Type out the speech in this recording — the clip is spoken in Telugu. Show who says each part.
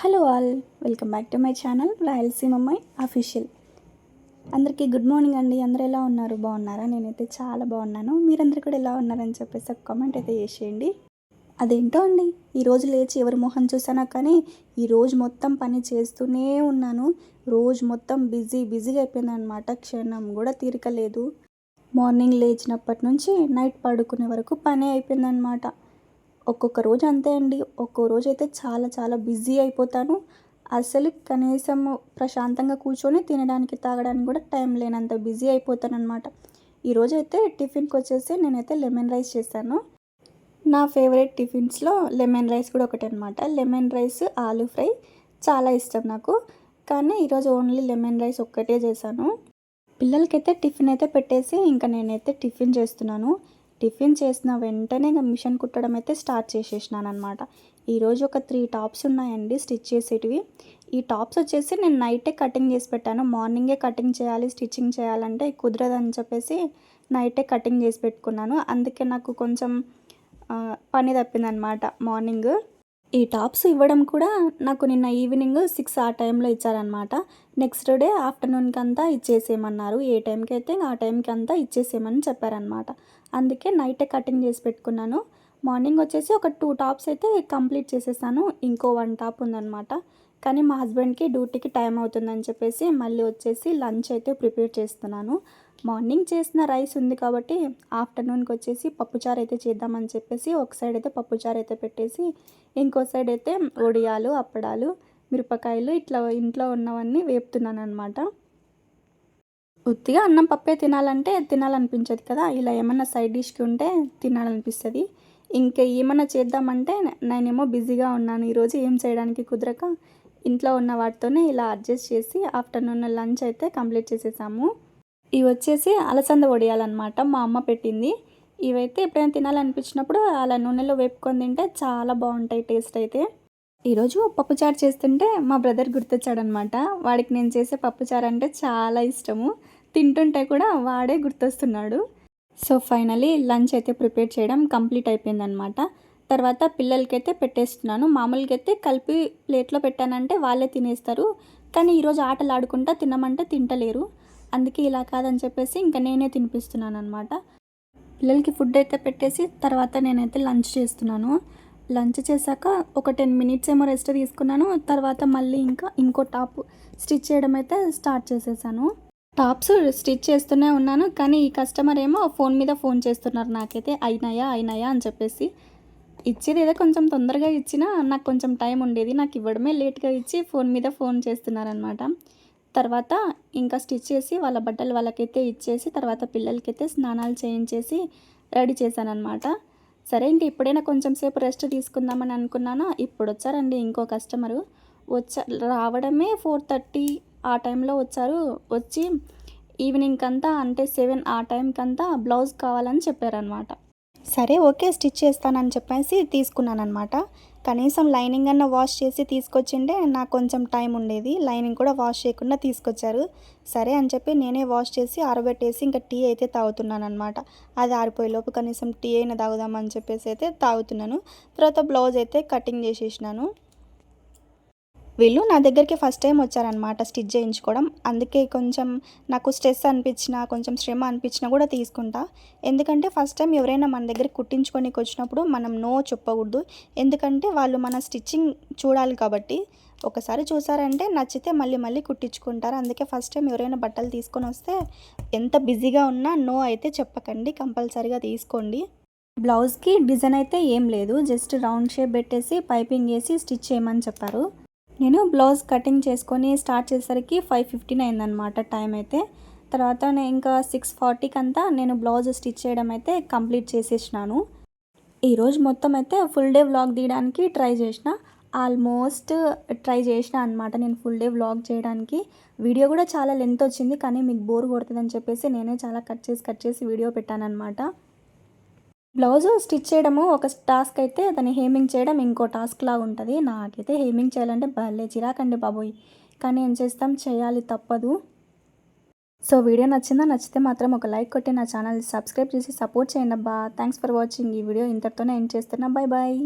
Speaker 1: Hello all, welcome back to my channel Rayalaseema అమ్మాయి అఫీషియల్. అందరికీ గుడ్ మార్నింగ్ అండి. అందరూ ఎలా ఉన్నారు? బాగున్నారా? నేనైతే చాలా బాగున్నాను. మీరందరూ కూడా ఎలా ఉన్నారని చెప్పేసి ఒక కామెంట్ అయితే చేసేయండి. అదేంటో అండి, ఈరోజు లేచి ఎవరి మొహం చూసానా కానీ ఈరోజు మొత్తం పని చేస్తూనే ఉన్నాను. రోజు మొత్తం బిజీగా అయిపోయిందనమాట. క్షణం కూడా తీరిక లేదు. మార్నింగ్ లేచినప్పటి నుంచి నైట్ పడుకునే వరకు పని అయిపోయిందనమాట. ఒక్కొక్క రోజు అంతే అండి. ఒక్కో రోజు అయితే చాలా బిజీ అయిపోతాను. అసలు కనీసం ప్రశాంతంగా కూర్చొని తినడానికి, తాగడానికి కూడా టైం లేనంత బిజీ అయిపోతాననమాట. ఈరోజైతే టిఫిన్కి వచ్చేసి నేనైతే లెమన్ రైస్ చేశాను. నా ఫేవరెట్ టిఫిన్స్లో లెమన్ రైస్ కూడా ఒకటి అనమాట. లెమన్ రైస్, ఆలూ ఫ్రై చాలా ఇష్టం నాకు. కానీ ఈరోజు ఓన్లీ లెమన్ రైస్ ఒక్కటే చేశాను. పిల్లలకైతే టిఫిన్ అయితే పెట్టేసి ఇంకా నేనైతే టిఫిన్ చేస్తున్నాను. టిఫిన్ చేసిన వెంటనే ఇంకా మిషన్ కుట్టడం అయితే స్టార్ట్ చేసేసినాను అనమాట. ఈరోజు ఒక 3 టాప్స్ ఉన్నాయండి స్టిచ్ చేసేటివి. ఈ టాప్స్ వచ్చేసి నేను నైటే కటింగ్ చేసి పెట్టాను. మార్నింగే కటింగ్ చేయాలి, స్టిచ్చింగ్ చేయాలంటే కుదరదని చెప్పేసి నైటే కటింగ్ చేసి పెట్టుకున్నాను. అందుకే నాకు కొంచెం పని తప్పిందనమాట మార్నింగ్. ఈ టాప్స్ ఇవ్వడం కూడా నాకు నిన్న ఈవినింగ్ 6 ఆ టైంలో ఇచ్చారనమాట. నెక్స్ట్ డే ఆఫ్టర్నూన్కి అంతా ఇచ్చేసేయమన్నారు. ఏ టైంకి అయితే ఆ టైంకి అంతా ఇచ్చేసేయమని చెప్పారనమాట. అందుకే నైటే కటింగ్ చేసి పెట్టుకున్నాను. మార్నింగ్ వచ్చేసి ఒక 2 టాప్స్ అయితే కంప్లీట్ చేసేసాను. ఇంకో 1 టాప్ ఉందనమాట. కానీ మా హస్బెండ్కి డ్యూటీకి టైం అవుతుందని చెప్పేసి మళ్ళీ వచ్చేసి లంచ్ అయితే ప్రిపేర్ చేస్తున్నాను. మార్నింగ్ చేసిన రైస్ ఉంది కాబట్టి ఆఫ్టర్నూన్కి వచ్చేసి పప్పుచారు అయితే చేద్దామని చెప్పేసి ఒక సైడ్ అయితే పప్పుచారు అయితే పెట్టేసి ఇంకో సైడ్ అయితే వడియాలు, అప్పడాలు, మిరపకాయలు ఇట్లా ఇంట్లో ఉన్నవన్నీ వేపుతున్నాను అనమాట. ఉత్తిగా అన్నం పప్పే తినాలంటే తినాలనిపించదు కదా. ఇలా ఏమన్నా సైడ్ డిష్కి ఉంటే తినాలనిపిస్తుంది. ఇంకా ఏమన్నా చేద్దామంటే నేనేమో బిజీగా ఉన్నాను. ఈరోజు ఏం చేయడానికి కుదరక ఇంట్లో ఉన్న వాటితోనే ఇలా అడ్జస్ట్ చేసి ఆఫ్టర్నూన్ లంచ్ అయితే కంప్లీట్ చేసేసాము. ఇవి వచ్చేసి అలసంద వడియాలన్నమాట. మా అమ్మ పెట్టింది. ఇవైతే ఎప్పుడైనా తినాలనిపించినప్పుడు అలా నూనెలో వేపుకొని తింటే చాలా బాగుంటాయి టేస్ట్ అయితే. ఈరోజు పప్పుచారు చేస్తుంటే మా బ్రదర్ గుర్తొచ్చాడనమాట. వాడికి నేను చేసే పప్పుచారు అంటే చాలా ఇష్టము. తింటుంటే కూడా వాడే గుర్తొస్తున్నాడు. సో ఫైనలీ లంచ్ అయితే ప్రిపేర్ చేయడం కంప్లీట్ అయిపోయిందనమాట. తర్వాత పిల్లలకైతే పెట్టేస్తున్నాను. మామూలుగా అయితే కలిపి ప్లేట్లో పెట్టానంటే వాళ్ళే తినేస్తారు. కానీ ఈరోజు ఆటలు ఆడుకుంటా తినమంటే తింటలేరు. అందుకే ఇలా కాదని చెప్పేసి ఇంకా నేనే తినిపిస్తున్నాను అనమాట. పిల్లలకి ఫుడ్ అయితే పెట్టేసి తర్వాత నేనైతే లంచ్ చేస్తున్నాను. లంచ్ చేశాక ఒక 10 మినిట్స్ ఏమో రెస్ట్ తీసుకున్నాను. తర్వాత మళ్ళీ ఇంకో టాప్ స్టిచ్ చేయడం అయితే స్టార్ట్ చేసేసాను. టాప్స్ స్టిచ్ చేస్తూనే ఉన్నాను. కానీ ఈ కస్టమర్ ఏమో ఫోన్ మీద ఫోన్ చేస్తున్నారు నాకైతే. అయినాయా అని చెప్పేసి. ఇచ్చేది ఏదో కొంచెం తొందరగా ఇచ్చినా నాకు కొంచెం టైం ఉండేది. నాకు ఇవ్వడమే లేట్గా ఇచ్చి ఫోన్ మీద ఫోన్ చేస్తున్నారనమాట. తర్వాత ఇంకా స్టిచ్ చేసి వాళ్ళ బట్టలు వాళ్ళకైతే ఇచ్చేసి తర్వాత పిల్లలకైతే స్నానాలు చేయించేసి రెడీ చేశానమాట. సరే ఇంక ఇప్పుడైనా కొంచెం సేపు రెస్ట్ తీసుకుందామని అనుకున్నాను. ఇప్పుడు వచ్చారండి ఇంకో కస్టమరు. రావడమే 4:30 ఆ టైంలో వచ్చారు. వచ్చి ఈవినింగ్ అంతా అంటే 7 ఆ టైంకంతా బ్లౌజ్ కావాలని చెప్పారనమాట. సరే ఓకే స్టిచ్ చేస్తానని చెప్పేసి తీసుకున్నానమాట. కనీసం లైనింగ్ అన్న వాష్ చేసి తీసుకొచ్చిండే నాకు కొంచెం టైం ఉండేది. లైనింగ్ కూడా వాష్ చేయకుండా తీసుకొచ్చారు. సరే అని చెప్పి నేనే వాష్ చేసి ఆరబెట్టేసి ఇంకా టీ అయితే తాగుతున్నానమాట. అది ఆరిపోయేలోపు కనీసం టీ అయినా తాగుదామని చెప్పేసి అయితే తాగుతున్నాను. తర్వాత బ్లౌజ్ అయితే కటింగ్ చేసేసినాను. వీళ్ళు నా దగ్గరికి ఫస్ట్ టైం వచ్చారనమాట స్టిచ్ చేయించుకోవడం. అందుకే కొంచెం నాకు స్ట్రెస్ అనిపించినా, కొంచెం శ్రమ అనిపించినా కూడా తీసుకుంటా. ఎందుకంటే ఫస్ట్ టైం ఎవరైనా మన దగ్గర కుట్టించుకోనికి వచ్చినప్పుడు మనం నో చెప్పకూడదు. ఎందుకంటే వాళ్ళు మన స్టిచ్చింగ్ చూడాలి కాబట్టి. ఒకసారి చూసారంటే నచ్చితే మళ్ళీ కుట్టించుకుంటారు. అందుకే ఫస్ట్ టైం ఎవరైనా బట్టలు తీసుకొని వస్తే ఎంత బిజీగా ఉన్నా నో అయితే చెప్పకండి, కంపల్సరీగా తీసుకోండి. బ్లౌజ్కి డిజైన్ అయితే ఏం లేదు, జస్ట్ రౌండ్ షేప్ పెట్టేసి పైపింగ్ వేసి స్టిచ్ చేయమని చెప్పారు. నేను బ్లౌజ్ కటింగ్ చేసుకొని స్టార్ట్ చేసేసరికి 5:15 అయిందనమాట టైం అయితే. తర్వాత నేను ఇంకా 6:40కి అంతా నేను బ్లౌజ్ స్టిచ్ చేయడం అయితే కంప్లీట్ చేసేసినాను. ఈరోజు మొత్తం అయితే ఫుల్ డే వ్లాగ్ తీయడానికి ట్రై చేసిన. ఆల్మోస్ట్ ట్రై చేసిన అనమాట నేను ఫుల్ డే వ్లాగ్ చేయడానికి. వీడియో కూడా చాలా లెంత్ వచ్చింది. కానీ మీకు బోర్ కొడుతుందని చెప్పేసి నేనే చాలా కట్ చేసి వీడియో పెట్టాను అనమాట. బ్లౌజు స్టిచ్ చేయడము ఒక టాస్క్ అయితే దాన్ని హేమింగ్ చేయడం ఇంకో టాస్క్ లాగా ఉంటుంది. నాకైతే హేమింగ్ చేయాలంటే భలే చిరాకండి బాబోయ్. కానీ ఏం చేస్తాం, చేయాలి తప్పదు. సో వీడియో నచ్చితే మాత్రం ఒక లైక్ కొట్టి నా ఛానల్ సబ్స్క్రైబ్ చేసి సపోర్ట్ చేయండి అబ్బా. Thanks for watching. ఈ వీడియో ఇంతటితోనే ఎండ్ చేస్తున్నా. బాయ్.